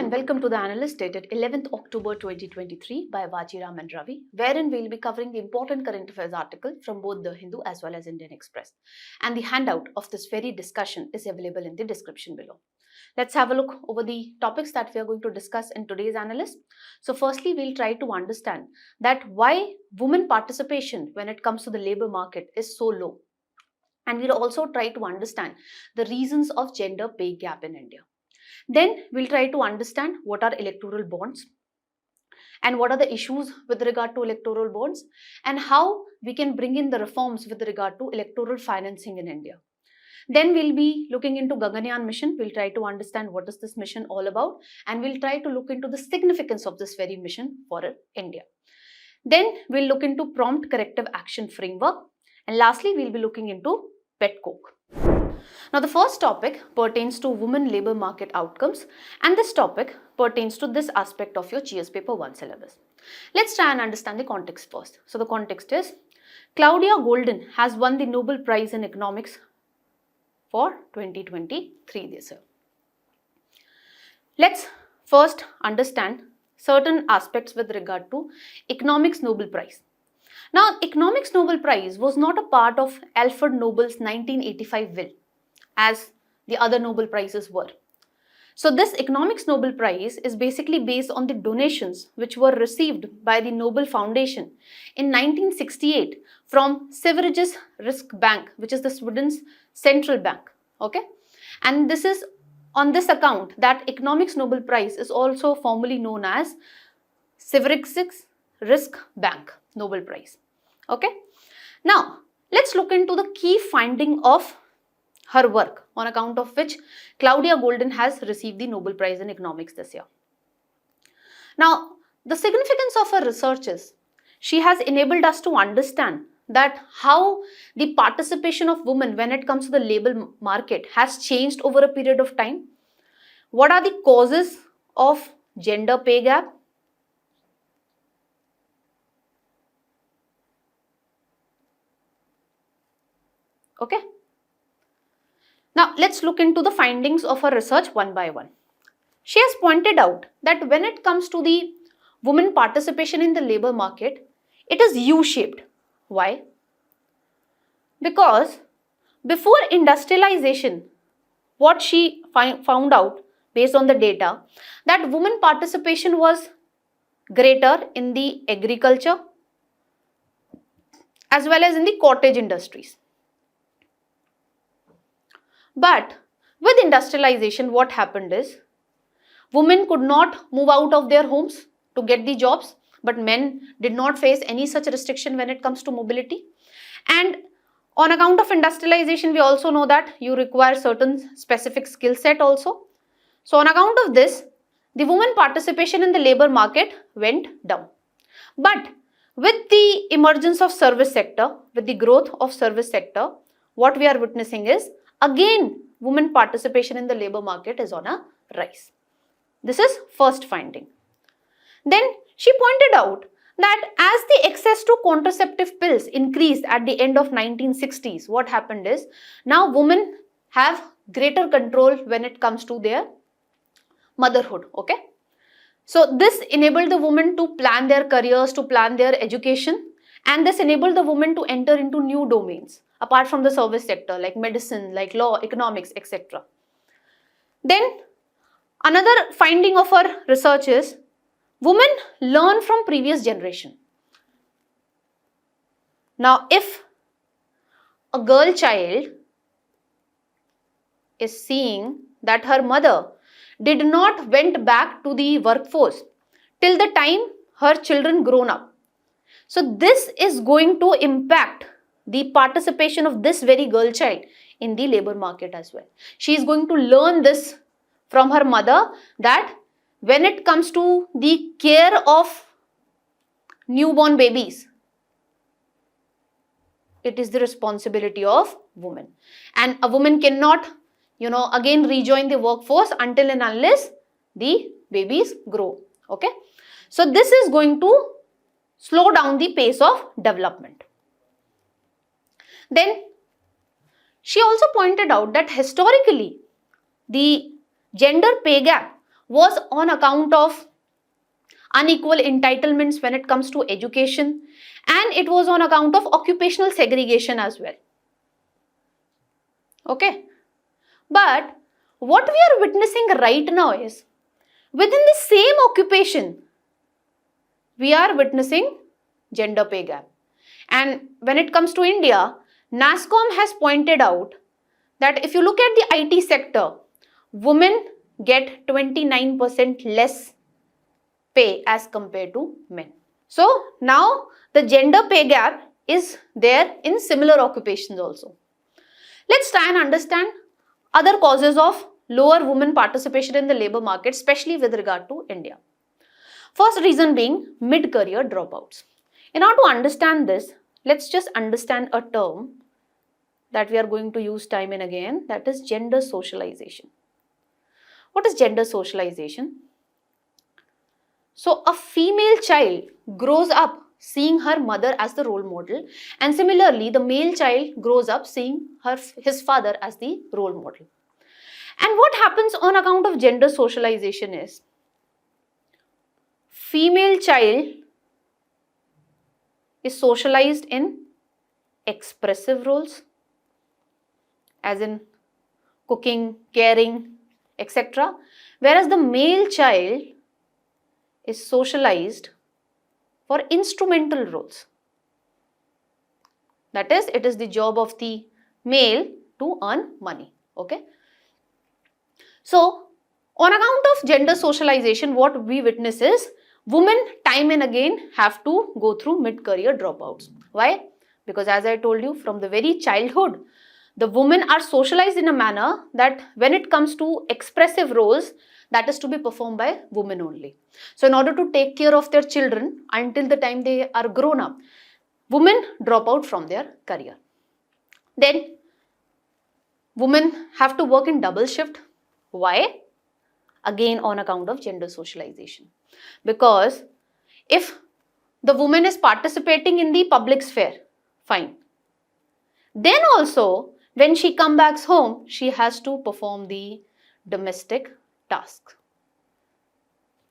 and welcome to the Analyst dated 11th October 2023 by Vajiram and Ravi, wherein we'll be covering the important current affairs article from both the Hindu as well as Indian Express. And the handout of this very discussion is available in the description below. Let's have a look over the topics that we are going to discuss in today's Analyst. So firstly, we'll try to understand that why women participation when it comes to the labor market is so low. And we'll also try to understand the reasons of gender pay gap in India. Then we'll try to understand what are electoral bonds and what are the issues with regard to electoral bonds and how we can bring in the reforms with regard to electoral financing in India. Then we'll be looking into Gaganyaan Mission. We'll try to understand what is this mission all about, and we'll try to look into the significance of this very mission for India. Then we'll look into prompt corrective action framework, and lastly we'll be looking into pet coke. Now the first topic pertains to women labour market outcomes, and this topic pertains to this aspect of your GS paper 1 syllabus. Let's try and understand the context first. So the context is Claudia Golden has won the Nobel Prize in Economics for 2023 this year. Let's first understand certain aspects with regard to Economics Nobel Prize. Now, Economics Nobel Prize was not a part of Alfred Nobel's 1985 will, as the other Nobel Prizes were. So this Economics Nobel Prize is basically based on the donations which were received by the Nobel Foundation in 1968 from Sveriges Risk Bank, which is the Sweden's central bank. Okay, and this is on this account that Economics Nobel Prize is also formally known as Sveriges Risk Bank Nobel Prize. Okay, now let's look into the key finding of her work on account of which Claudia Golden has received the Nobel Prize in Economics this year. Now, the significance of her research is she has enabled us to understand that how the participation of women when it comes to the labor market has changed over a period of time. What are the causes of gender pay gap? Okay. Now, let's look into the findings of her research one by one. She has pointed out that when it comes to the women participation in the labor market, it is U-shaped. Why? Because before industrialization, what she found out based on the data, that women participation was greater in the agriculture as well as in the cottage industries. But with industrialization, what happened is women could not move out of their homes to get the jobs, but men did not face any such restriction when it comes to mobility. And on account of industrialization, we also know that you require certain specific skill set also. So on account of this, the women participation in the labor market went down. But with the emergence of service sector, with the growth of service sector, what we are witnessing is again women participation in the labor market is on a rise. This is first finding. Then she pointed out that as the access to contraceptive pills increased at the end of 1960s, what happened is now women have greater control when it comes to their motherhood. Okay, so this enabled the women to plan their careers, to plan their education, and this enabled the women to enter into new domains apart from the service sector like medicine, like law, economics, etc. Then another finding of her research is women learn from previous generation. Now, if a girl child is seeing that her mother did not went back to the workforce till the time her children grown up, so this is going to impact the participation of this very girl child in the labor market as well. She is going to learn this from her mother that when it comes to the care of newborn babies, it is the responsibility of women. And a woman cannot, again rejoin the workforce until and unless the babies grow. Okay. So this is going to slow down the pace of development. Then she also pointed out that historically the gender pay gap was on account of unequal entitlements when it comes to education, and it was on account of occupational segregation as well. Okay. But what we are witnessing right now is, within the same occupation, we are witnessing gender pay gap. And when it comes to India, NASSCOM has pointed out that if you look at the IT sector, women get 29% less pay as compared to men. So now the gender pay gap is there in similar occupations also. Let's try and understand other causes of lower women participation in the labor market, especially with regard to India. First reason being mid-career dropouts. In order to understand this, let's just understand a term that we are going to use time and again, that is gender socialization. What is gender socialization? So a female child grows up seeing her mother as the role model, and similarly the male child grows up seeing his father as the role model. And what happens on account of gender socialization is, female child is socialized in expressive roles, as in cooking, caring, etc. Whereas the male child is socialized for instrumental roles. That is, it is the job of the male to earn money. Okay. So, on account of gender socialization, what we witness is, women time and again have to go through mid-career dropouts. Why? Because as I told you, from the very childhood, the women are socialized in a manner that when it comes to expressive roles, that is to be performed by women only. So in order to take care of their children until the time they are grown up, women drop out from their career. Then women have to work in double shift. Why? Again on account of gender socialization. Because if the woman is participating in the public sphere, fine. Then also when she comes back home, she has to perform the domestic tasks,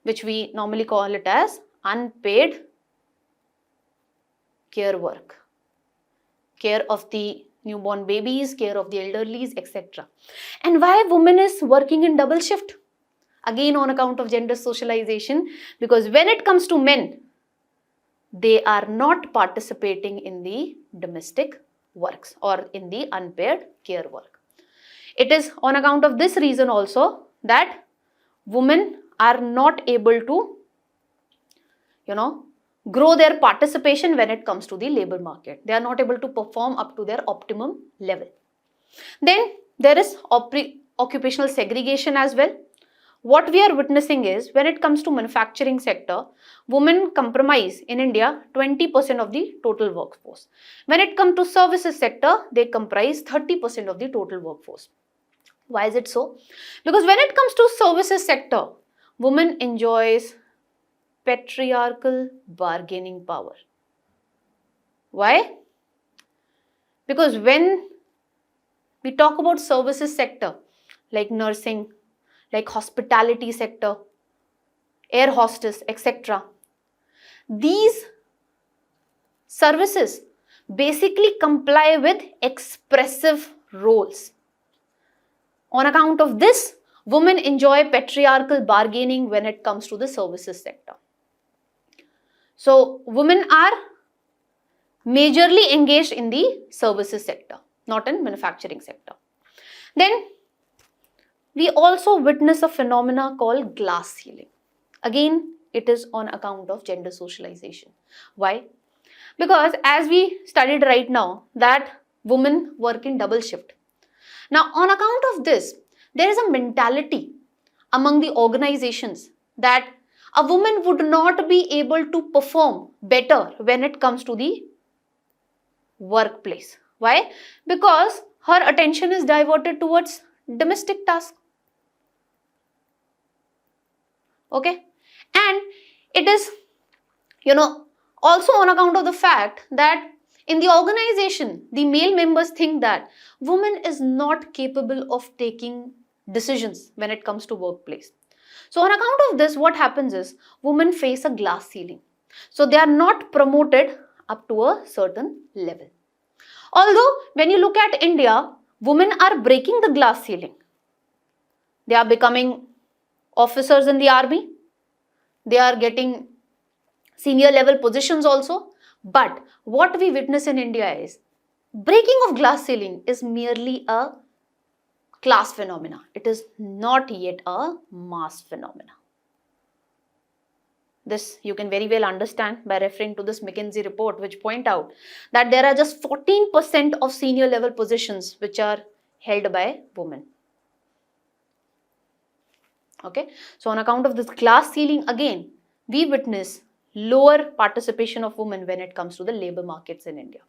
which we normally call it as unpaid care work. Care of the newborn babies, care of the elderlies, etc. And why women is working in double shift? Again on account of gender socialization, because when it comes to men, they are not participating in the domestic works or in the unpaid care work. It is on account of this reason also that women are not able to, grow their participation when it comes to the labor market. They are not able to perform up to their optimum level. Then there is occupational segregation as well. What we are witnessing is, when it comes to manufacturing sector, women comprise in India 20% of the total workforce. When it comes to services sector, they comprise 30% of the total workforce. Why is it so? Because when it comes to services sector, women enjoys patriarchal bargaining power. Why? Because when we talk about services sector, like nursing, like hospitality sector, air hostess, etc., these services basically comply with expressive roles. On account of this, women enjoy patriarchal bargaining when it comes to the services sector. So, women are majorly engaged in the services sector, not in manufacturing sector. Then, we also witness a phenomena called glass ceiling. Again, it is on account of gender socialization. Why? Because as we studied right now that women work in double shift. Now, on account of this, there is a mentality among the organizations that a woman would not be able to perform better when it comes to the workplace. Why? Because her attention is diverted towards domestic tasks. Okay? And it is, also on account of the fact that in the organization, the male members think that woman is not capable of taking decisions when it comes to workplace. So on account of this, what happens is women face a glass ceiling. So they are not promoted up to a certain level. Although when you look at India, women are breaking the glass ceiling. They are becoming officers in the army. They are getting senior level positions also. But what we witness in India is breaking of glass ceiling is merely a class phenomena. It is not yet a mass phenomena. This you can very well understand by referring to this McKinsey report, which point out that there are just 14% of senior level positions which are held by women. Okay, so on account of this glass ceiling, again, we witness lower participation of women when it comes to the labor markets in India.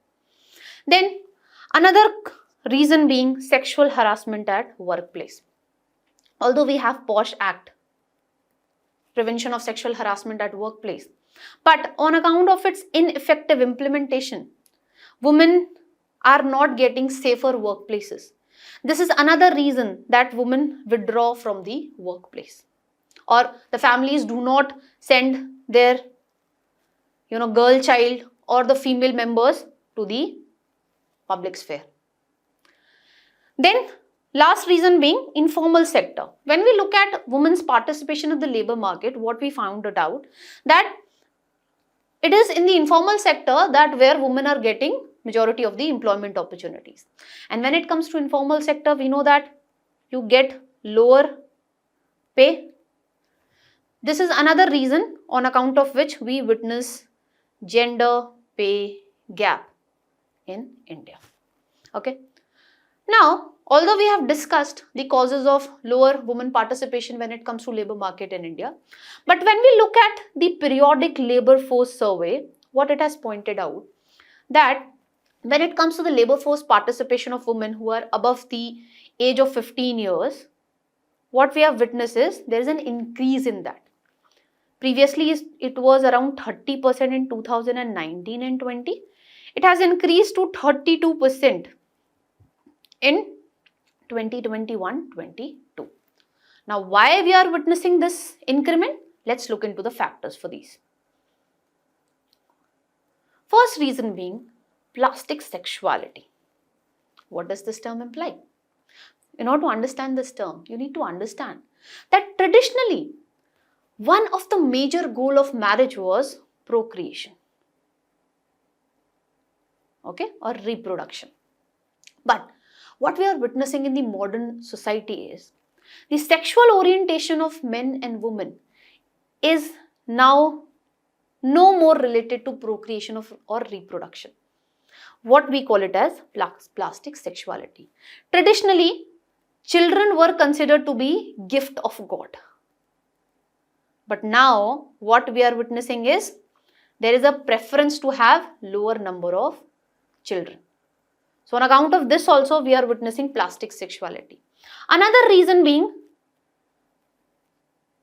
Then another reason being sexual harassment at workplace. Although we have POSH Act, Prevention of Sexual Harassment at Workplace, but on account of its ineffective implementation, women are not getting safer workplaces. This is another reason that women withdraw from the workplace, or the families do not send their girl child or the female members to the public sphere. Then last reason being informal sector. When we look at women's participation in the labor market, what we found it out that it is in the informal sector that where women are getting majority of the employment opportunities. And when it comes to informal sector, we know that you get lower pay. This is another reason on account of which we witness gender pay gap in India. Okay. Now, although we have discussed the causes of lower women participation when it comes to labor market in India, but when we look at the periodic labor force survey, what it has pointed out that when it comes to the labor force participation of women who are above the age of 15 years, what we have witnessed is there is an increase in that. Previously, it was around 30% in 2019 and 20. It has increased to 32% in 2021-22. Now, why we are witnessing this increment? Let's look into the factors for these. First reason being plastic sexuality. What does this term imply? In order to understand this term, you need to understand that traditionally, one of the major goal of marriage was procreation, okay, or reproduction. But what we are witnessing in the modern society is the sexual orientation of men and women is now no more related to procreation or reproduction. What we call it as plastic sexuality. Traditionally, children were considered to be gift of God. But now what we are witnessing is there is a preference to have lower number of children. So on account of this also we are witnessing plastic sexuality. Another reason being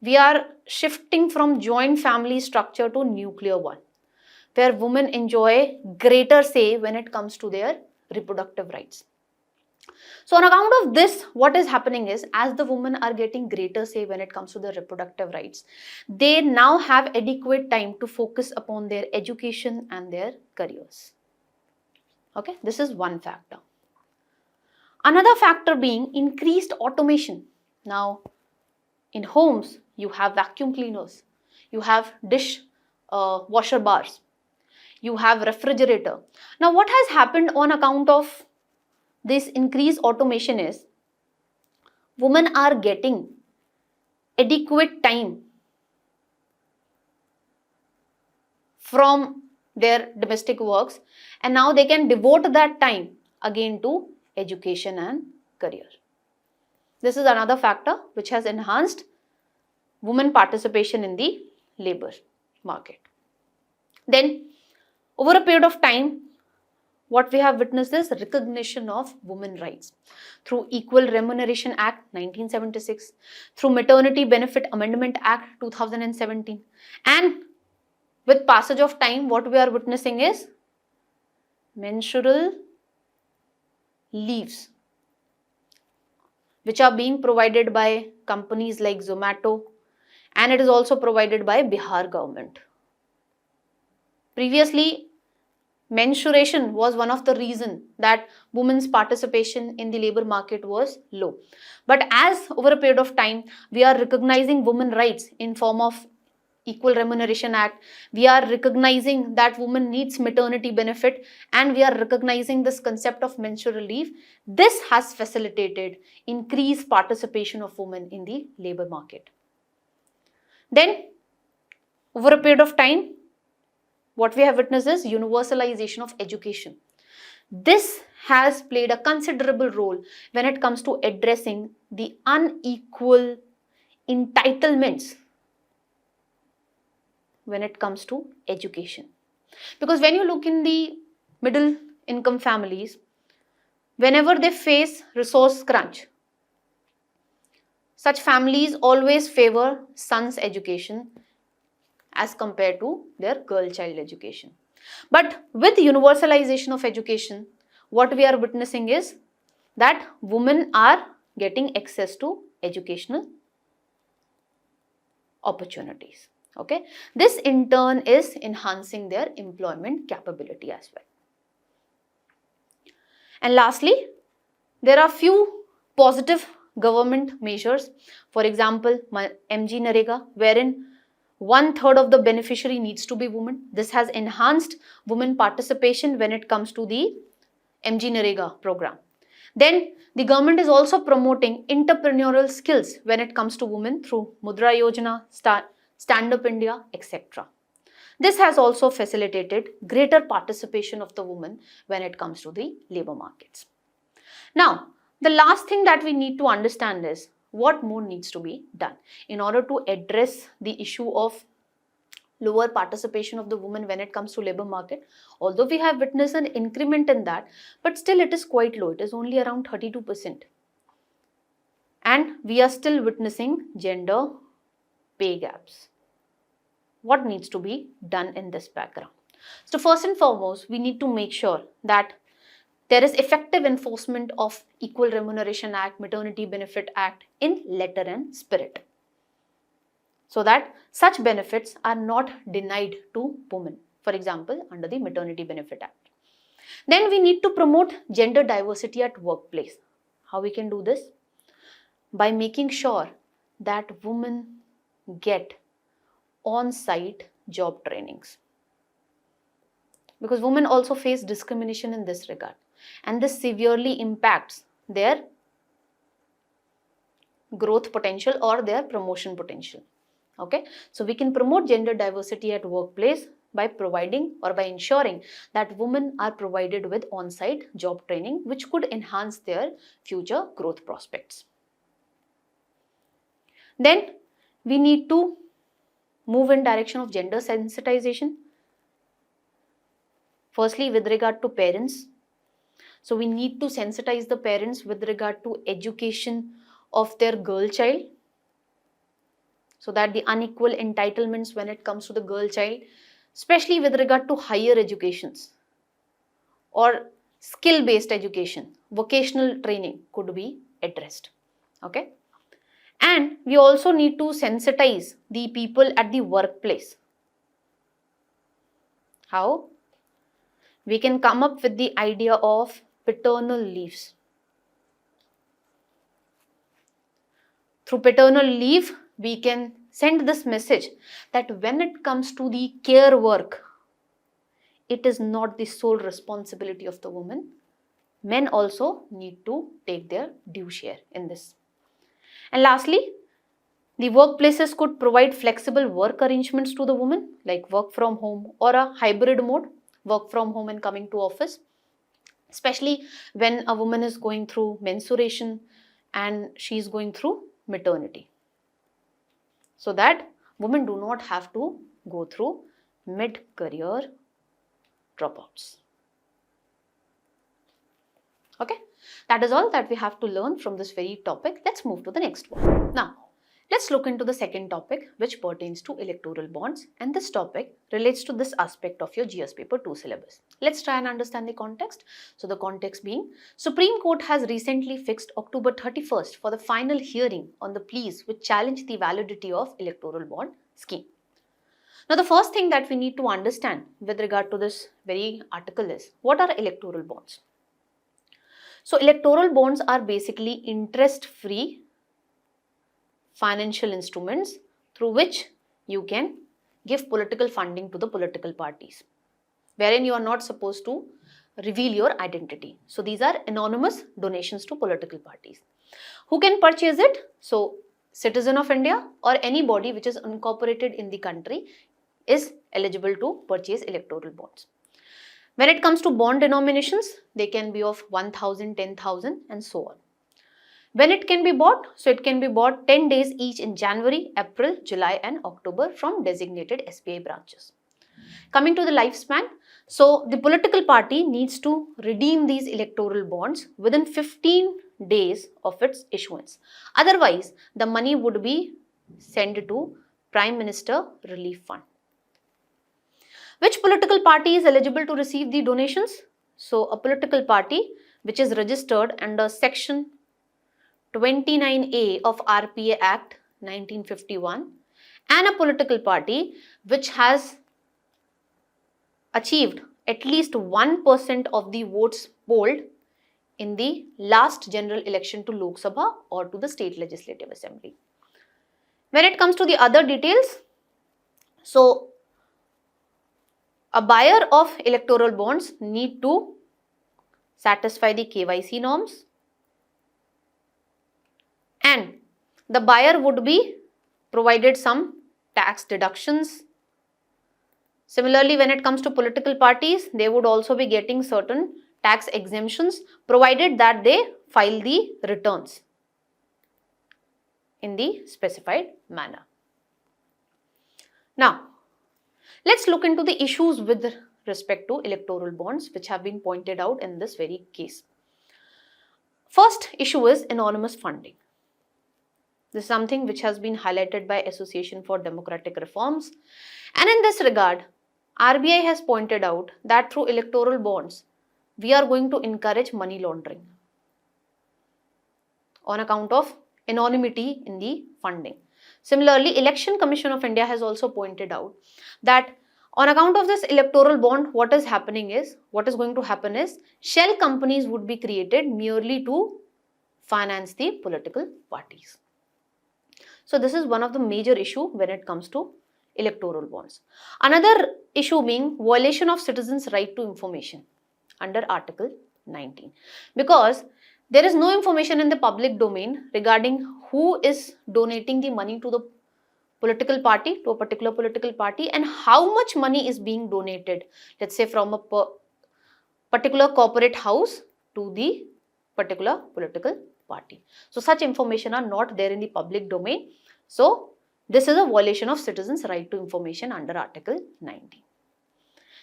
we are shifting from joint family structure to nuclear one, where women enjoy greater say when it comes to their reproductive rights. So on account of this, what is happening is as the women are getting greater say when it comes to their reproductive rights, they now have adequate time to focus upon their education and their careers. Okay, this is one factor. Another factor being increased automation. Now, in homes, you have vacuum cleaners, you have dish washer bars, you have refrigerator. Now, what has happened on account of this increased automation is women are getting adequate time from their domestic works, and now they can devote that time again to education and career. This is another factor which has enhanced women participation in the labor market. Then over a period of time, what we have witnessed is recognition of women rights through Equal Remuneration Act 1976, through Maternity Benefit Amendment Act 2017, and with passage of time, what we are witnessing is menstrual leaves, which are being provided by companies like Zomato, and it is also provided by Bihar government. Previously, menstruation was one of the reasons that women's participation in the labor market was low. But as over a period of time, we are recognizing women rights in form of Equal Remuneration Act. We are recognizing that women needs maternity benefit, and we are recognizing this concept of menstrual leave. This has facilitated increased participation of women in the labor market. Then, over a period of time, what we have witnessed is universalization of education. This has played a considerable role when it comes to addressing the unequal entitlements when it comes to education. Because when you look in the middle income families, whenever they face resource crunch, such families always favor son's education as compared to their girl child education. But with universalization of education, what we are witnessing is that women are getting access to educational opportunities. Okay, this in turn is enhancing their employment capability as well. And lastly, there are few positive government measures. For example, MG Narega, wherein 1/3 of the beneficiary needs to be women. This has enhanced women participation when it comes to the MG Narega program. Then the government is also promoting entrepreneurial skills when it comes to women through Mudra Yojana, Stand Up India, etc. This has also facilitated greater participation of the women when it comes to the labor markets. Now, the last thing that we need to understand is what more needs to be done in order to address the issue of lower participation of the women when it comes to labor market. Although we have witnessed an increment in that, but still it is quite low. It is only around 32%. And we are still witnessing gender pay gaps. What needs to be done in this background? So first and foremost, we need to make sure that there is effective enforcement of Equal Remuneration Act, Maternity Benefit Act in letter and spirit, so that such benefits are not denied to women, for example, under the Maternity Benefit Act. Then we need to promote gender diversity at workplace. How we can do this? By making sure that women get on-site job trainings. Because women also face discrimination in this regard, and this severely impacts their growth potential or their promotion potential. Okay, so we can promote gender diversity at workplace by providing or by ensuring that women are provided with on-site job training, which could enhance their future growth prospects. Then we need to move in direction of gender sensitization. Firstly, with regard to parents. So we need to sensitize the parents with regard to education of their girl child, so that the unequal entitlements when it comes to the girl child, especially with regard to higher educations or skill-based education, vocational training could be addressed. Okay. And we also need to sensitize the people at the workplace. How? We can come up with the idea of paternal leaves. Through paternal leave, we can send this message that when it comes to the care work, it is not the sole responsibility of the woman. Men also need to take their due share in this. And lastly, the workplaces could provide flexible work arrangements to the woman, like work from home or a hybrid mode, work from home and coming to office, especially when a woman is going through menstruation and she is going through maternity, so that women do not have to go through mid-career dropouts. Okay, that is all that we have to learn from this very topic. Let's move to the next one. Now, Let's look into the second topic, which pertains to electoral bonds, and this topic relates to this aspect of your GS paper 2 syllabus. Let's try and understand the context. So the context being, Supreme Court has recently fixed October 31st for the final hearing on the pleas which challenge the validity of electoral bond scheme. Now the first thing that we need to understand with regard to this very article is, what are electoral bonds? So electoral bonds are basically interest-free financial instruments through which you can give political funding to the political parties, wherein you are not supposed to reveal your identity. So these are anonymous donations to political parties. Who can purchase it? So citizen of India or anybody which is incorporated in the country is eligible to purchase electoral bonds. When it comes to bond denominations, they can be of 1,000, 10,000 and so on. When it can be bought? So it can be bought 10 days each in January, April, July and October from designated SBI branches. Coming to the lifespan, so the political party needs to redeem these electoral bonds within 15 days of its issuance. Otherwise, the money would be sent to Prime Minister Relief Fund. Which political party is eligible to receive the donations? So a political party which is registered under Section 29A of RPA Act 1951 and a political party which has achieved at least 1% of the votes polled in the last general election to Lok Sabha or to the State Legislative Assembly. When it comes to the other details, so a buyer of electoral bonds need to satisfy the KYC norms, and the buyer would be provided some tax deductions. Similarly, when it comes to political parties, they would also be getting certain tax exemptions provided that they file the returns in the specified manner. Now, let's look into the issues with respect to electoral bonds which have been pointed out in this very case. First issue is anonymous funding. This is something which has been highlighted by Association for Democratic Reforms, and in this regard, RBI has pointed out that through electoral bonds, we are going to encourage money laundering on account of anonymity in the funding. Similarly, Election Commission of India has also pointed out that on account of this electoral bond, what is going to happen is shell companies would be created merely to finance the political parties. So this is one of the major issue when it comes to electoral bonds. Another issue being violation of citizens' right to information under Article 19, because there is no information in the public domain regarding who is donating the money to the political party, to a particular political party, and how much money is being donated, let's say from a particular corporate house to the particular political party. So such information are not there in the public domain. So this is a violation of citizens' right to information under Article 19.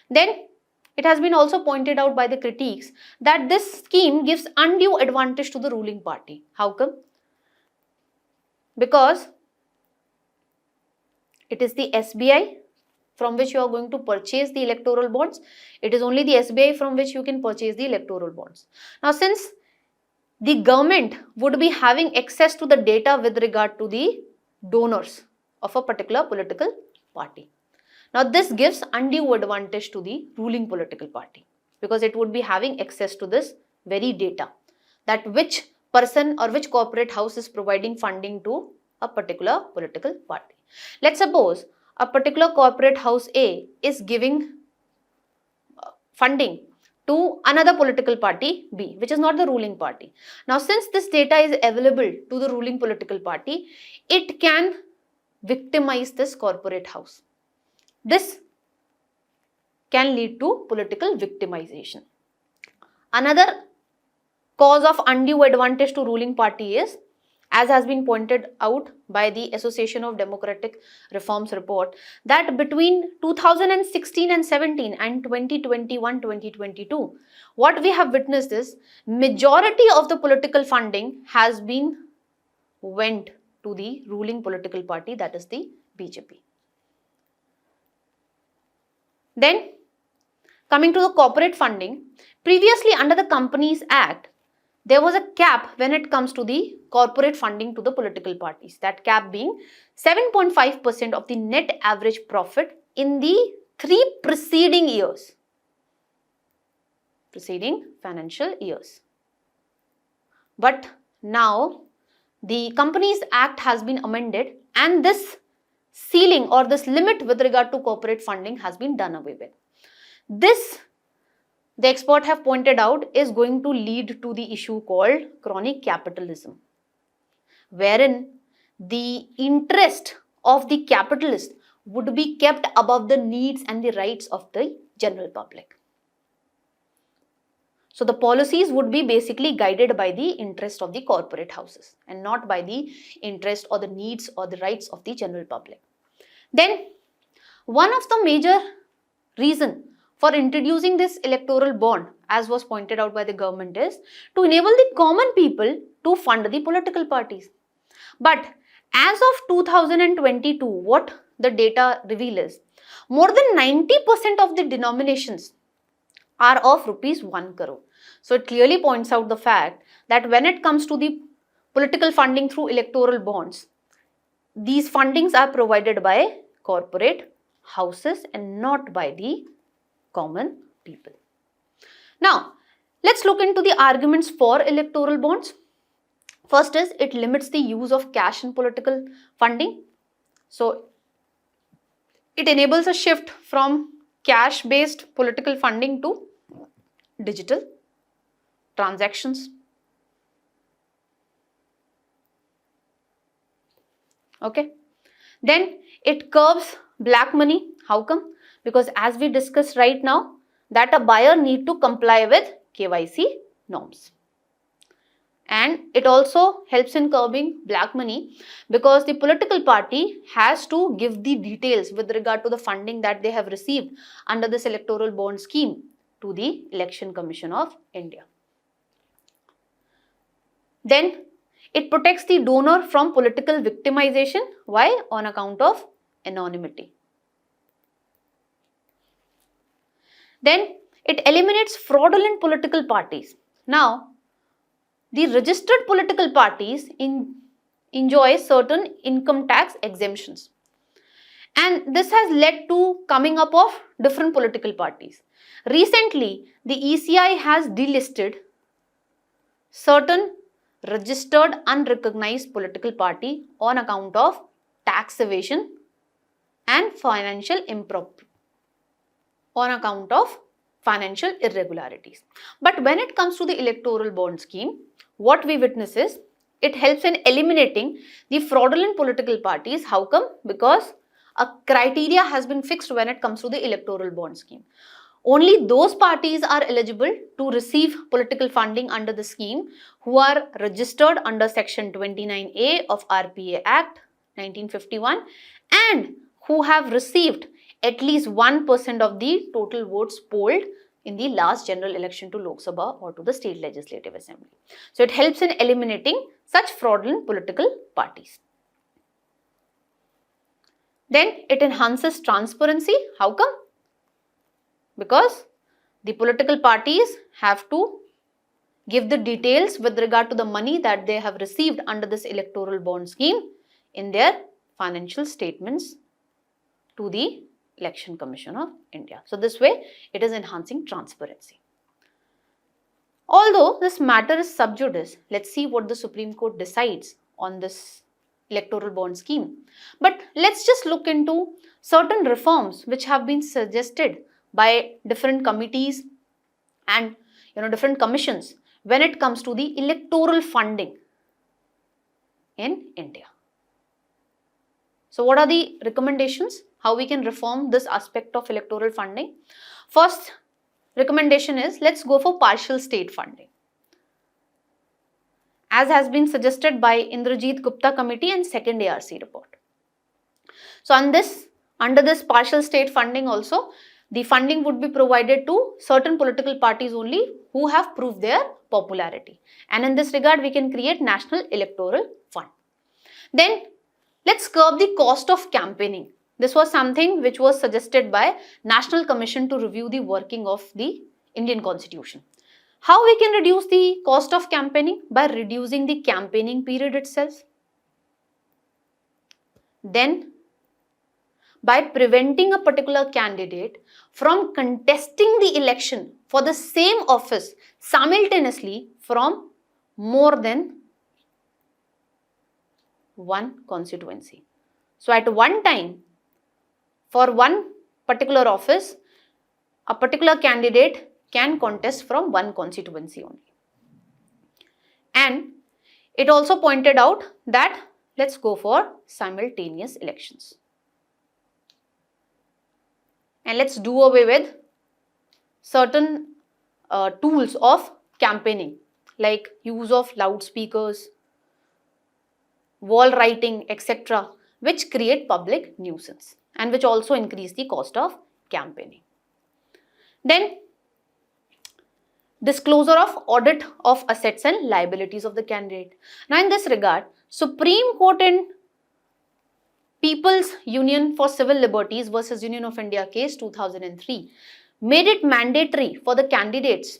Then it has been also pointed out by the critiques that this scheme gives undue advantage to the ruling party. How come? Because it is the SBI from which you are going to purchase the electoral bonds. It is only the SBI from which you can purchase the electoral bonds. Now, since the government would be having access to the data with regard to the donors of a particular political party. Now, this gives undue advantage to the ruling political party because it would be having access to this very data, that which person or which corporate house is providing funding to a particular political party. Let's suppose a particular corporate house A is giving funding to another political party B, which is not the ruling party. Now, since this data is available to the ruling political party, it can victimize this corporate house. This can lead to political victimization. Another cause of undue advantage to ruling party is, as has been pointed out by the Association of Democratic Reforms report, that between 2016 and 17 and 2021-2022, what we have witnessed is majority of the political funding has been went to the ruling political party, that is the BJP. Then, coming to the corporate funding, previously under the Companies Act, there was a cap when it comes to the corporate funding to the political parties. That cap being 7.5% of the net average profit in the 3 preceding years, preceding financial years. But now the Companies Act has been amended and this ceiling or this limit with regard to corporate funding has been done away with. This, the experts have pointed out, is going to lead to the issue called chronic capitalism, wherein the interest of the capitalist would be kept above the needs and the rights of the general public. So the policies would be basically guided by the interest of the corporate houses and not by the interest or the needs or the rights of the general public. Then, one of the major reasons for introducing this electoral bond, as was pointed out by the government, is to enable the common people to fund the political parties. But as of 2022, what the data reveal is, more than 90% of the denominations are of rupees 1 crore. So it clearly points out the fact that when it comes to the political funding through electoral bonds, these fundings are provided by corporate houses and not by the common people. Now, let's look into the arguments for electoral bonds. First is, it limits the use of cash in political funding. So it enables a shift from cash-based political funding to digital transactions. Okay. Then it curbs black money. How come? Because as we discussed right now, that a buyer need to comply with KYC norms. And it also helps in curbing black money because the political party has to give the details with regard to the funding that they have received under this electoral bond scheme to the Election Commission of India. Then it protects the donor from political victimization. Why? On account of anonymity. Then it eliminates fraudulent political parties. Now, the registered political parties enjoy certain income tax exemptions. And this has led to coming up of different political parties. Recently, the ECI has delisted certain registered unrecognized political party on account of tax evasion and financial irregularities. But when it comes to the electoral bond scheme, what we witness is it helps in eliminating the fraudulent political parties. How come? Because a criteria has been fixed when it comes to the electoral bond scheme. Only those parties are eligible to receive political funding under the scheme who are registered under section 29A of RPA Act 1951 and who have received at least 1% of the total votes polled in the last general election to Lok Sabha or to the state legislative assembly. So it helps in eliminating such fraudulent political parties. Then it enhances transparency. How come? Because the political parties have to give the details with regard to the money that they have received under this electoral bond scheme in their financial statements to the Election Commission of India. So this way it is enhancing transparency. Although this matter is sub judice, let's see what the Supreme Court decides on this electoral bond scheme. But let's just look into certain reforms which have been suggested by different committees and different commissions when it comes to the electoral funding in India. So what are the recommendations? How we can reform this aspect of electoral funding? First recommendation is, let's go for partial state funding, as has been suggested by Indrajit Gupta committee and second ARC report. So under this partial state funding also, the funding would be provided to certain political parties only who have proved their popularity. And in this regard, we can create National Electoral Fund. Then let's curb the cost of campaigning. This was something which was suggested by National Commission to review the working of the Indian Constitution. How we can reduce the cost of campaigning? By reducing the campaigning period itself. Then by preventing a particular candidate from contesting the election for the same office simultaneously from more than one constituency. So at one time, for one particular office, a particular candidate can contest from one constituency only. And it also pointed out that let's go for simultaneous elections. And let's do away with certain tools of campaigning like use of loudspeakers, wall writing, etc., which create public nuisance and which also increase the cost of campaigning. Then disclosure of audit of assets and liabilities of the candidate. Now in this regard, Supreme Court in People's Union for Civil Liberties versus Union of India case 2003 made it mandatory for the candidates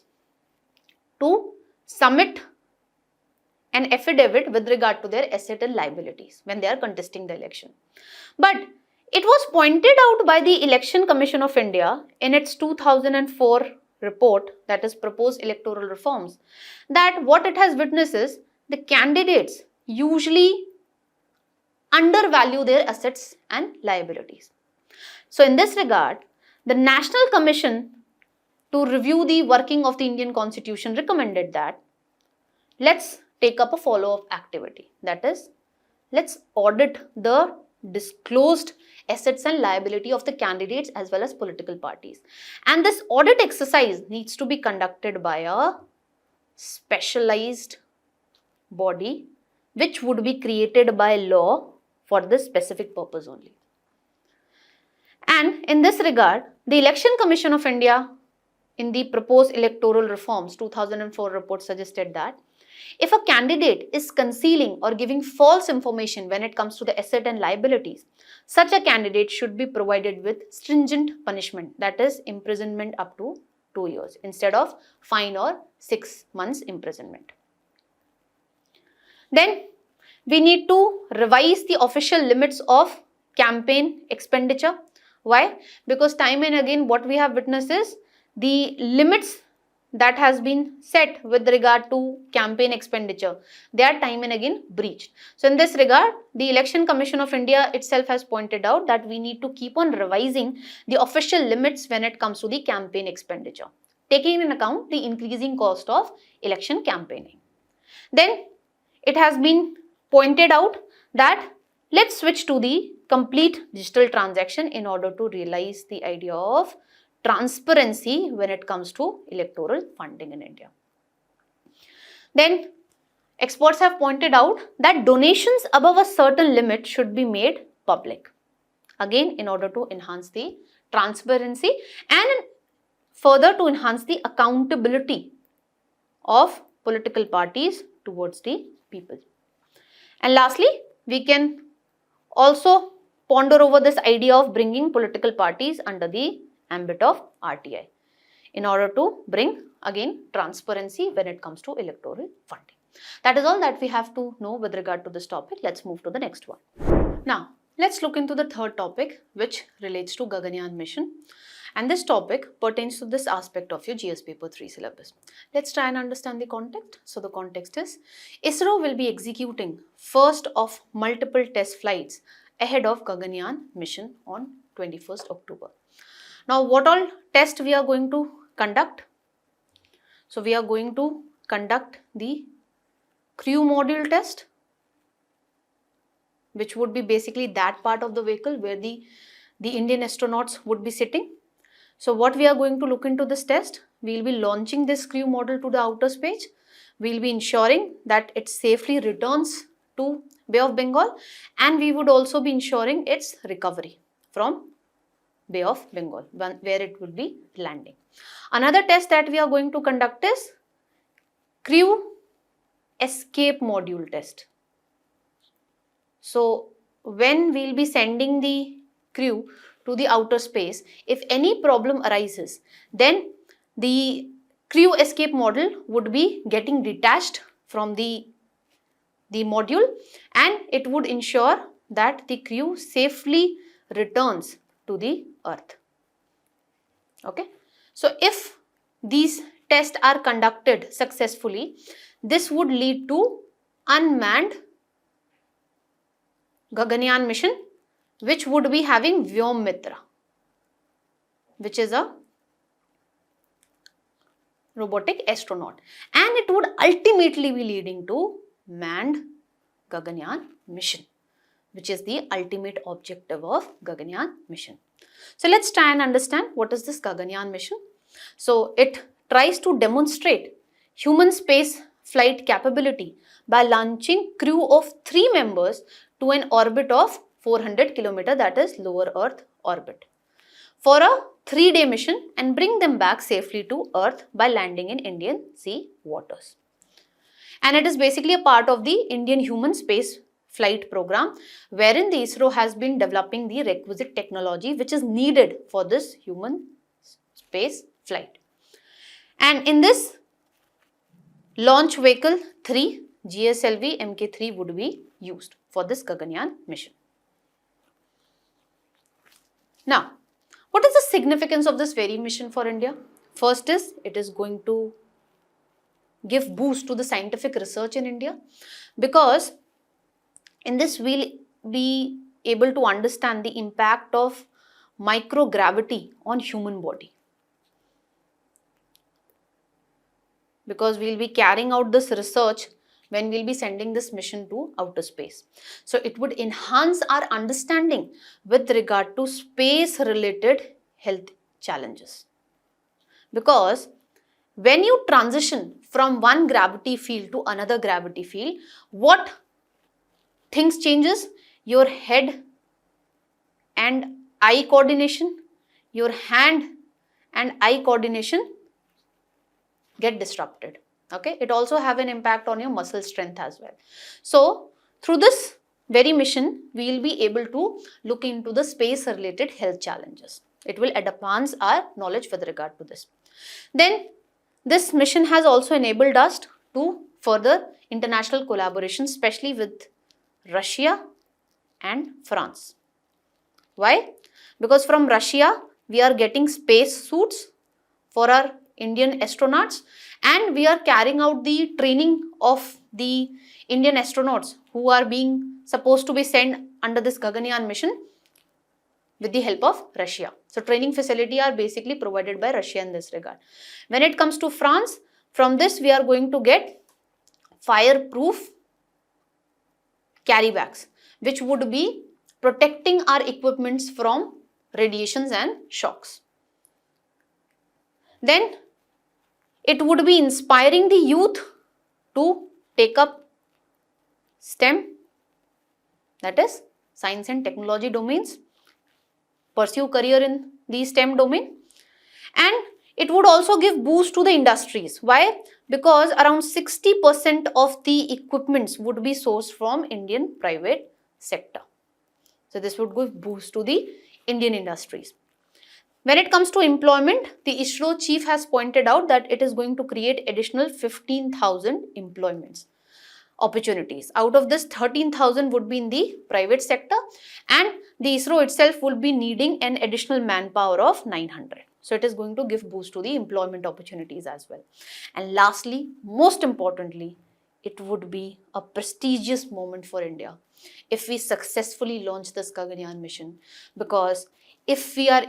to submit an affidavit with regard to their asset and liabilities when they are contesting the election. But it was pointed out by the Election Commission of India in its 2004 report, that is proposed electoral reforms, that what it has witnessed is the candidates usually undervalue their assets and liabilities. So in this regard, the National Commission to review the working of the Indian Constitution recommended that let's take up a follow-up activity. That is, let's audit the disclosed assets and liability of the candidates as well as political parties. And this audit exercise needs to be conducted by a specialized body which would be created by law for this specific purpose only. And in this regard, the Election Commission of India in the proposed electoral reforms 2004 report suggested that if a candidate is concealing or giving false information when it comes to the asset and liabilities, such a candidate should be provided with stringent punishment, that is imprisonment up to 2 years instead of fine or 6 months imprisonment. Then we need to revise the official limits of campaign expenditure. Why? Because time and again what we have witnessed is the limits that has been set with regard to campaign expenditure, they are time and again breached. So in this regard, the Election Commission of India itself has pointed out that we need to keep on revising the official limits when it comes to the campaign expenditure, taking in account the increasing cost of election campaigning. Then it has been pointed out that let's switch to the complete digital transaction in order to realize the idea of transparency when it comes to electoral funding in India. Then experts have pointed out that donations above a certain limit should be made public, again in order to enhance the transparency and further to enhance the accountability of political parties towards the people. And lastly, we can also ponder over this idea of bringing political parties under the ambit of RTI in order to bring again transparency when it comes to electoral funding. That is all that we have to know with regard to this topic. Let's move to the next one. Now, let's look into the third topic which relates to Gaganyaan Mission. And this topic pertains to this aspect of your GS paper 3 syllabus. Let's try and understand the context. So the context is ISRO will be executing first of multiple test flights ahead of Gaganyaan Mission on 21st October. Now, what all tests we are going to conduct? So, we are going to conduct the crew module test, which would be basically that part of the vehicle where the Indian astronauts would be sitting. So, what we are going to look into this test? We will be launching this crew module to the outer space. We will be ensuring that it safely returns to Bay of Bengal, and we would also be ensuring its recovery from Bay of Bengal, where it would be landing. Another test that we are going to conduct is crew escape module test. So when we'll be sending the crew to the outer space, if any problem arises, then the crew escape model would be getting detached from the module, and it would ensure that the crew safely returns to the earth. Okay. So if these tests are conducted successfully, this would lead to unmanned Gaganyaan mission, which would be having Vyom Mitra, which is a robotic astronaut, and it would ultimately be leading to manned Gaganyaan mission, which is the ultimate objective of Gaganyaan mission. So let's try and understand what is this Gaganyaan mission. So it tries to demonstrate human space flight capability by launching crew of 3 members to an orbit of 400 km, that is lower Earth orbit, for a 3-day mission and bring them back safely to Earth by landing in Indian sea waters. And it is basically a part of the Indian human space flight program, wherein the ISRO has been developing the requisite technology which is needed for this human space flight. And in this launch vehicle 3, GSLV Mk3 would be used for this Gaganyaan mission. Now, what is the significance of this very mission for India? First is, it is going to give boost to the scientific research in India, because in this we'll be able to understand the impact of microgravity on human body, because we'll be carrying out this research when we'll be sending this mission to outer space. So it would enhance our understanding with regard to space related health challenges, because when you transition from one gravity field to another gravity field, what things changes? Your head and eye coordination, your hand and eye coordination get disrupted. Okay, it also have an impact on your muscle strength as well. So through this very mission, we will be able to look into the space related health challenges. It will advance our knowledge with regard to this. Then this mission has also enabled us to further international collaboration, especially with Russia and France. Why? Because from Russia, we are getting space suits for our Indian astronauts, and we are carrying out the training of the Indian astronauts who are being supposed to be sent under this Gaganyaan mission with the help of Russia. So training facility are basically provided by Russia in this regard. When it comes to France, from this we are going to get fireproof carry bags, which would be protecting our equipments from radiations and shocks. Then it would be inspiring the youth to take up STEM, that is science and technology domains, pursue career in the STEM domain, and it would also give boost to the industries. Why? Because around 60% of the equipments would be sourced from Indian private sector. So this would give boost to the Indian industries. When it comes to employment, the ISRO chief has pointed out that it is going to create additional 15,000 employments opportunities. Out of this, 13,000 would be in the private sector, and the ISRO itself will be needing an additional manpower of 900. So it is going to give boost to the employment opportunities as well. And lastly, most importantly, it would be a prestigious moment for India if we successfully launch this Gaganyaan mission, because if we are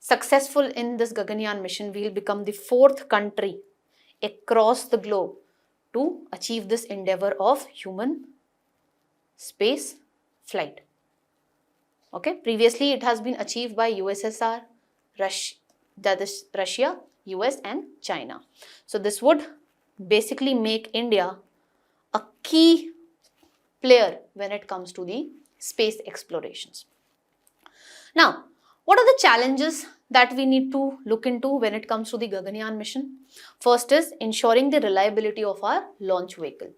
successful in this Gaganyaan mission, we will become the 4th country across the globe to achieve this endeavor of human space flight. Okay, previously it has been achieved by USSR, that is Russia, US and China. So this would basically make India a key player when it comes to the space explorations. Now, what are the challenges that we need to look into when it comes to the Gaganyaan mission? First is ensuring the reliability of our launch vehicle.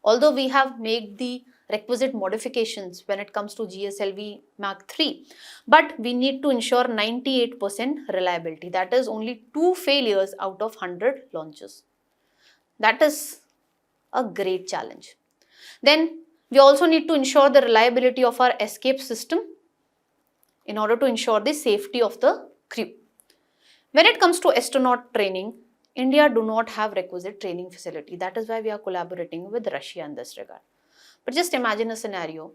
Although we have made the requisite modifications when it comes to GSLV Mark III, but we need to ensure 98% reliability. That is only 2 failures out of 100 launches. That is a great challenge. Then we also need to ensure the reliability of our escape system in order to ensure the safety of the crew. When it comes to astronaut training, India do not have requisite training facility. That is why we are collaborating with Russia in this regard. But just imagine a scenario.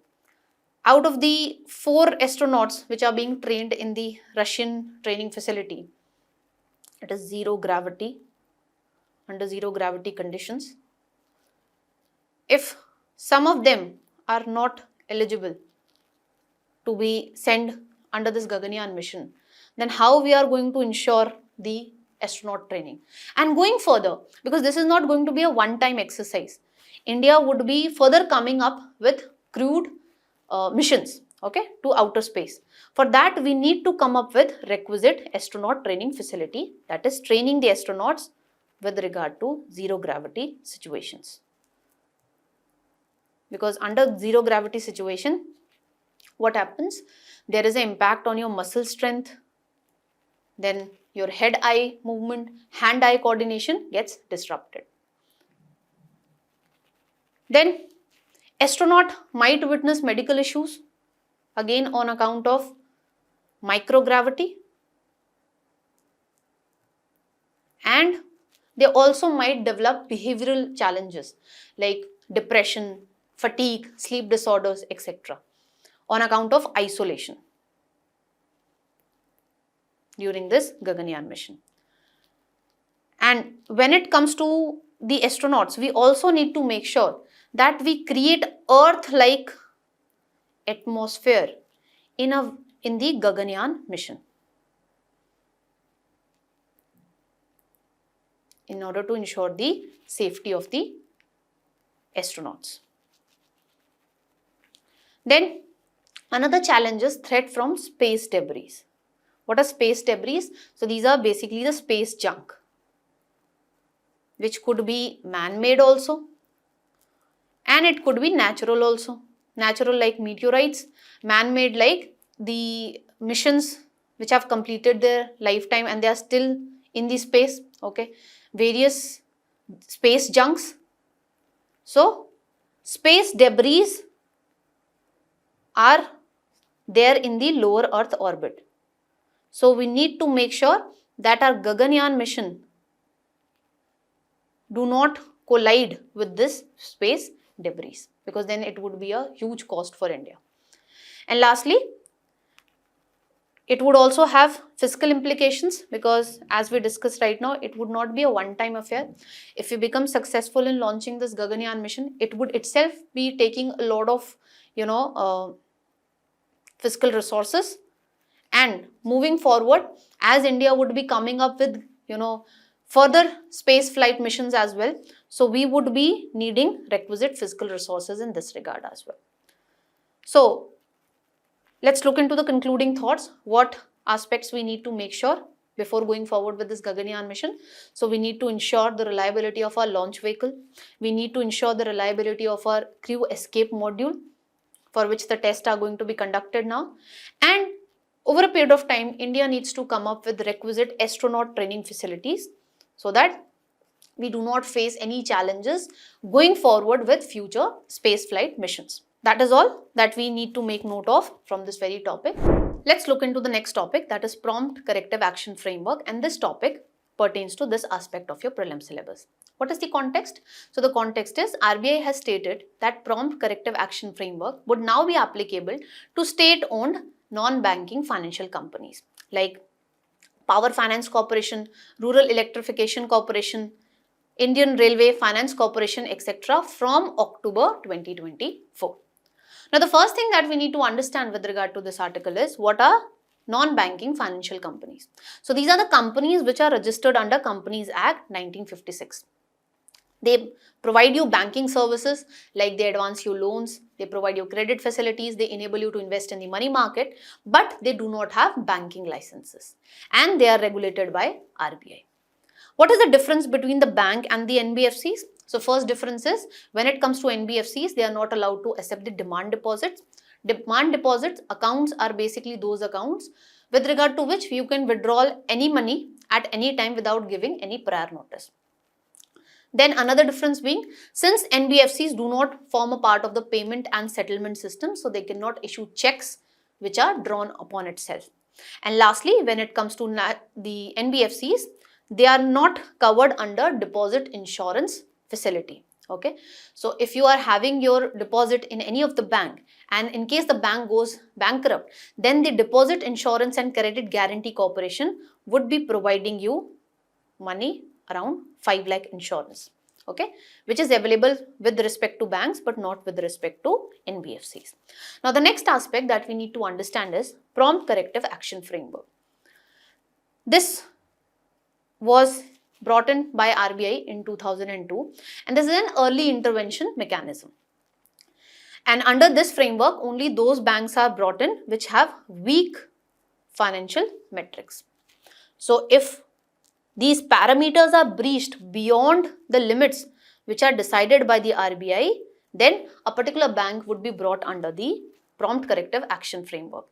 Out of the 4 astronauts which are being trained in the Russian training facility, it is zero gravity, under zero gravity conditions. If some of them are not eligible to be sent under this Gaganyaan mission, then how we are going to ensure the astronaut training? And going further, because this is not going to be a one-time exercise, India would be further coming up with crewed missions, okay, to outer space. For that, we need to come up with requisite astronaut training facility, that is training the astronauts with regard to zero gravity situations. Because under zero gravity situation, what happens? There is an impact on your muscle strength, then your head-eye movement, hand-eye coordination gets disrupted. Then astronaut might witness medical issues, again on account of microgravity, and they also might develop behavioral challenges like depression, fatigue, sleep disorders, etc. on account of isolation during this Gaganyaan mission. And when it comes to the astronauts, we also need to make sure that we create Earth-like atmosphere in the Gaganyaan mission in order to ensure the safety of the astronauts. Then another challenge is threat from space debris. What are space debris? So these are basically the space junk, which could be man-made also, and it could be natural also. Natural like meteorites, man-made like the missions which have completed their lifetime and they are still in the space, okay, various space junks. So space debris are there in the lower Earth orbit. So we need to make sure that our Gaganyaan mission do not collide with this space debris, because then it would be a huge cost for India. And lastly, it would also have fiscal implications, because as we discussed right now, it would not be a one-time affair. If we become successful in launching this Gaganyaan mission, it would itself be taking a lot of, fiscal resources. And moving forward, as India would be coming up with, further space flight missions as well, so we would be needing requisite fiscal resources in this regard as well. So let's look into the concluding thoughts. What aspects we need to make sure before going forward with this Gaganyaan mission? So we need to ensure the reliability of our launch vehicle. We need to ensure the reliability of our crew escape module, for which the tests are going to be conducted now. And over a period of time, India needs to come up with requisite astronaut training facilities so that we do not face any challenges going forward with future space flight missions. That is all that we need to make note of from this very topic. Let's look into the next topic, that is prompt corrective action framework, and this topic pertains to this aspect of your prelim syllabus. What is the context? So the context is RBI has stated that prompt corrective action framework would now be applicable to state-owned non-banking financial companies like Power Finance Corporation, Rural Electrification Corporation, Indian Railway Finance Corporation, etc. from October 2024. Now, the first thing that we need to understand with regard to this article is what are non-banking financial companies. So, these are the companies which are registered under Companies Act 1956. They provide you banking services like they advance you loans, they provide you credit facilities, they enable you to invest in the money market, but they do not have banking licenses and they are regulated by RBI. What is the difference between the bank and the NBFCs? So first difference is, when it comes to NBFCs, they are not allowed to accept the demand deposits. Demand deposits accounts are basically those accounts with regard to which you can withdraw any money at any time without giving any prior notice. Then another difference being, since NBFCs do not form a part of the payment and settlement system, so they cannot issue checks which are drawn upon itself. And lastly, when it comes to the NBFCs, they are not covered under deposit insurance facility. Okay, so if you are having your deposit in any of the bank, and in case the bank goes bankrupt, then the Deposit Insurance and Credit Guarantee Corporation would be providing you money around 5 lakh insurance, okay, which is available with respect to banks but not with respect to NBFCs. Now the next aspect that we need to understand is prompt corrective action framework. This was brought in by RBI in 2002, and this is an early intervention mechanism. And under this framework, only those banks are brought in which have weak financial metrics. So if these parameters are breached beyond the limits which are decided by the RBI, then a particular bank would be brought under the prompt corrective action framework.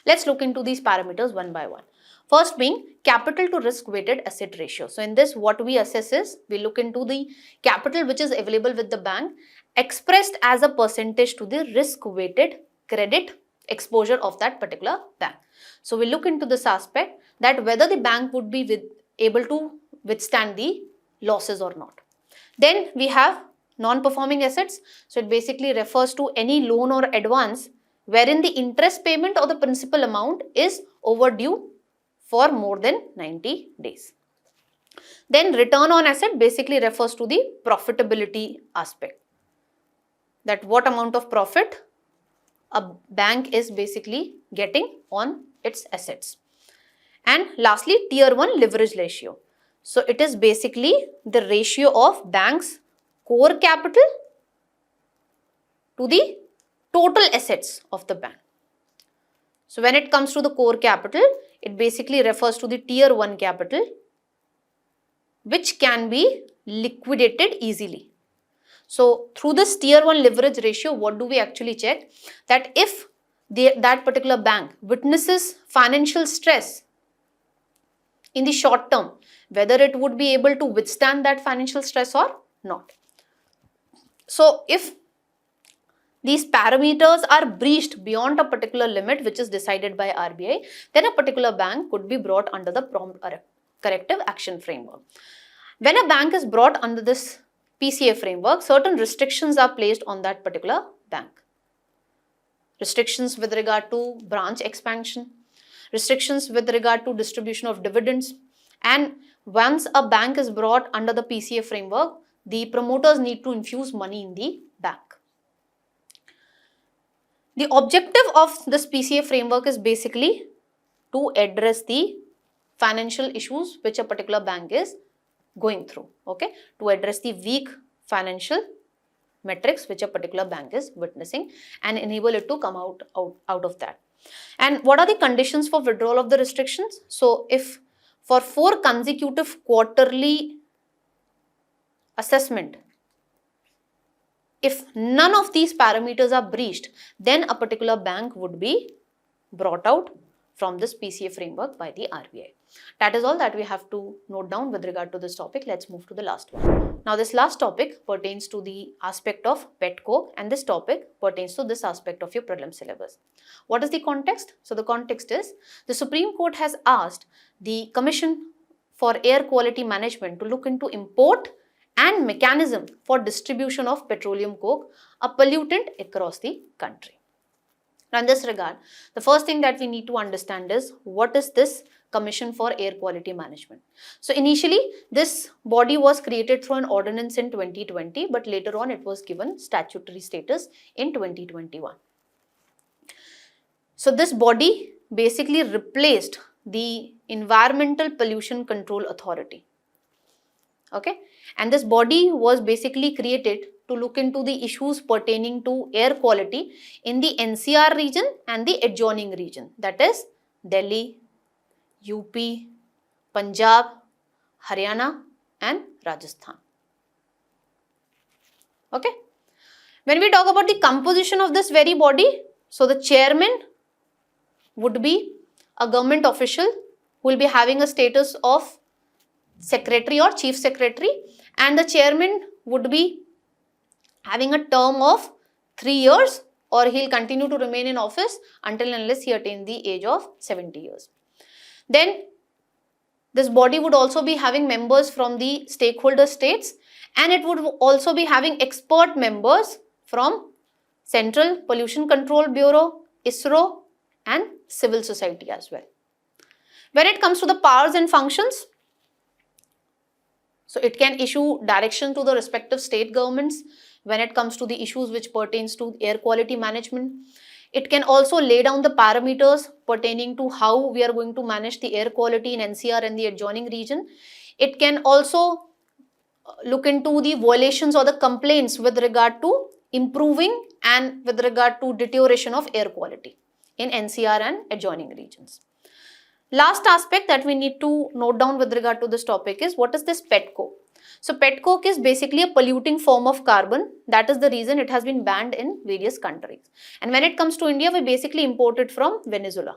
Let's look into these parameters one by one. First being capital to risk weighted asset ratio. So in this, what we assess is, we look into the capital which is available with the bank expressed as a percentage to the risk weighted credit exposure of that particular bank. So we look into this aspect, that whether the bank would be able to withstand the losses or not. Then we have non-performing assets. So it basically refers to any loan or advance wherein the interest payment or the principal amount is overdue for more than 90 days. Then return on asset basically refers to the profitability aspect, that what amount of profit a bank is basically getting on its assets. And lastly, tier 1 leverage ratio. So it is basically the ratio of bank's core capital to the total assets of the bank. So when it comes to the core capital, it basically refers to the tier 1 capital which can be liquidated easily. So through this tier 1 leverage ratio, what do we actually check? That if that particular bank witnesses financial stress in the short term, whether it would be able to withstand that financial stress or not. So if these parameters are breached beyond a particular limit which is decided by RBI, then a particular bank could be brought under the prompt corrective action framework. When a bank is brought under this PCA framework, certain restrictions are placed on that particular bank. Restrictions with regard to branch expansion, restrictions with regard to distribution of dividends, and once a bank is brought under the PCA framework, the promoters need to infuse money in the bank. The objective of this PCA framework is basically to address the financial issues which a particular bank is going through, okay, to address the weak financial metrics which a particular bank is witnessing and enable it to come out of that. And what are the conditions for withdrawal of the restrictions? So if for 4 consecutive quarterly assessment, if none of these parameters are breached, then a particular bank would be brought out from this PCA framework by the RBI. That is all that we have to note down with regard to this topic. Let's move to the last one. Now this last topic pertains to the aspect of pet coke, and this topic pertains to this aspect of your prelim syllabus. What is the context? So the context is, the Supreme Court has asked the Commission for Air Quality Management to look into import and mechanism for distribution of petroleum coke, a pollutant, across the country. Now in this regard, the first thing that we need to understand is, what is this Commission for Air Quality Management? So initially this body was created through an ordinance in 2020, but later on it was given statutory status in 2021. So this body basically replaced the Environmental Pollution Control Authority. Okay, and this body was basically created to look into the issues pertaining to air quality in the NCR region and the adjoining region, that is Delhi, UP, Punjab, Haryana and Rajasthan. Okay. When we talk about the composition of this very body, so the chairman would be a government official who will be having a status of secretary or chief secretary, and the chairman would be having a term of 3 years, or he'll continue to remain in office until unless he attains the age of 70 years. Then this body would also be having members from the stakeholder states, and it would also be having expert members from Central Pollution Control Bureau, ISRO, and civil society as well. When it comes to the powers and functions, so it can issue direction to the respective state governments when it comes to the issues which pertains to air quality management. It can also lay down the parameters pertaining to how we are going to manage the air quality in NCR and the adjoining region. It can also look into the violations or the complaints with regard to improving and with regard to deterioration of air quality in NCR and adjoining regions. Last aspect that we need to note down with regard to this topic is, what is this pet coke? So pet coke is basically a polluting form of carbon. That is the reason it has been banned in various countries. And when it comes to India, we basically import it from Venezuela.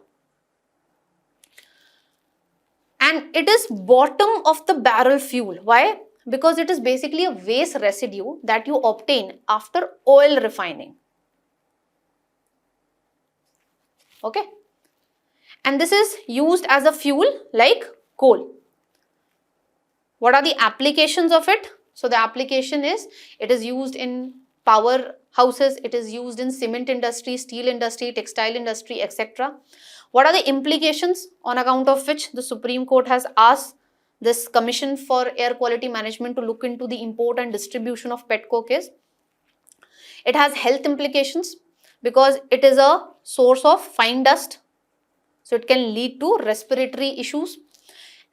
And it is bottom of the barrel fuel. Why? Because it is basically a waste residue that you obtain after oil refining. Okay. And this is used as a fuel like coal. What are the applications of it? So the application is, it is used in power houses, it is used in cement industry, steel industry, textile industry, etc. What are the implications on account of which the Supreme Court has asked this Commission for Air Quality Management to look into the import and distribution of pet coke is, it has health implications because it is a source of fine dust. So it can lead to respiratory issues,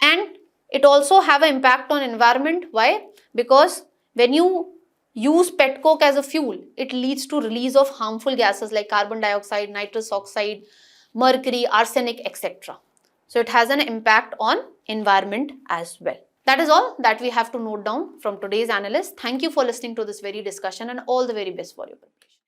and it also have an impact on environment. Why? Because when you use pet coke as a fuel, it leads to release of harmful gases like carbon dioxide, nitrous oxide, mercury, arsenic, etc. So it has an impact on environment as well. That is all that we have to note down from today's analyst. Thank you for listening to this very discussion, and all the very best for your preparation.